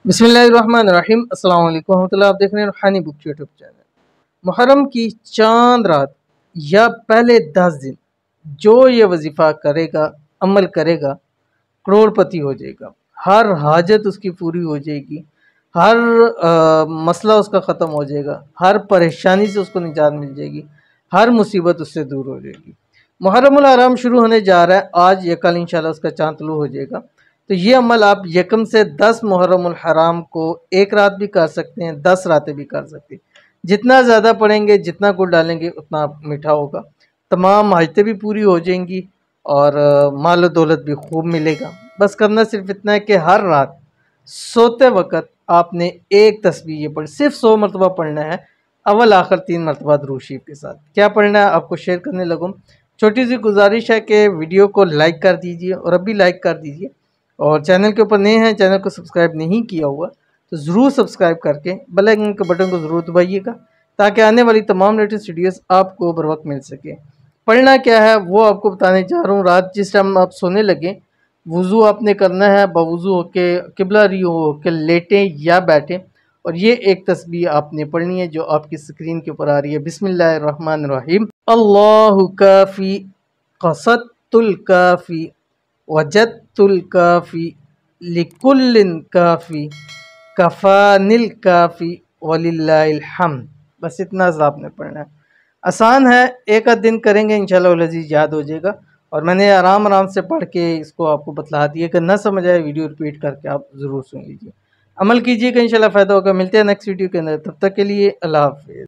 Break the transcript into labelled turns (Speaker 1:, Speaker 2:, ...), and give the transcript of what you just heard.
Speaker 1: बिस्मिल्लाहिर्रहमानिर्रहीम। अस्सलाम वालेकुम रहमतुल्लाह। आप देख रहे हैं रूहानी बुक यूट्यूब चैनल। मुहर्रम की चांद रात या पहले 10 दिन जो ये वजीफ़ा करेगा, अमल करेगा, करोड़पति हो जाएगा। हर हाजत उसकी पूरी हो जाएगी, हर मसला उसका ख़त्म हो जाएगा, हर परेशानी से उसको निजात मिल जाएगी, हर मुसीबत उससे दूर हो जाएगी। मुहर्रमुल हराम शुरू होने जा रहा है आज या कल, इंशाल्लाह उसका चांद तुलू हो जाएगा। तो ये अमल आप यकम से 10 मुहर्रमुल हराम को एक रात भी कर सकते हैं, 10 रातें भी कर सकते हैं। जितना ज़्यादा पढ़ेंगे, जितना गुड़ डालेंगे, उतना मीठा होगा। तमाम हाजतें भी पूरी हो जाएंगी और माल दौलत भी खूब मिलेगा। बस करना सिर्फ इतना है कि हर रात सोते वक्त आपने एक तस्बीह ये पढ़, सिर्फ 100 मरतबा पढ़ना है, अव्वल आखिर 3 मरतबा दुरूद शरीफ के साथ। क्या पढ़ना है आपको शेयर करने लगूँ। छोटी सी गुजारिश है कि वीडियो को लाइक कर दीजिए और अभी लाइक कर दीजिए, और चैनल के ऊपर नए हैं, चैनल को सब्सक्राइब नहीं किया हुआ तो ज़रूर सब्सक्राइब करके बेल आइकन के बटन को ज़रूर दबाइएगा, ताकि आने वाली तमाम लेटेस्ट वीडियोस आपको बर वक्त मिल सके। पढ़ना क्या है वो आपको बताने जा रहा हूँ। रात जिस टाइम आप सोने लगे, वज़ू आपने करना है, बवज़ू होके किबला रियो होके लेटें या बैठें, और ये एक तस्बीह आपने पढ़नी है जो आपकी स्क्रीन के ऊपर आ रही है। बिस्मिल्लाहिर्रहमानिर्रहीम। अल्लाहु काफ़ी क़सदतुल काफ़ी वजदतुल काफ़ी लिकुल्लिन काफ़ी कफ़ानिल काफ़ी वलिल्लाहिल हम्द। बस इतना सा आपने पढ़ना है। आसान है, एक आध दिन करेंगे इंशाल्लाह वल अज़ीज़ याद हो जाएगा। और मैंने आराम आराम से पढ़ के इसको आपको बतला दिया कि ना समझ आए वीडियो रिपीट करके आप ज़रूर सुन लीजिए, अमल कीजिएगा, इंशाल्लाह फ़ायदा होगा। मिलते हैं नेक्स्ट वीडियो के अंदर, तब तक के लिए अल्लाह हाफ़िज़।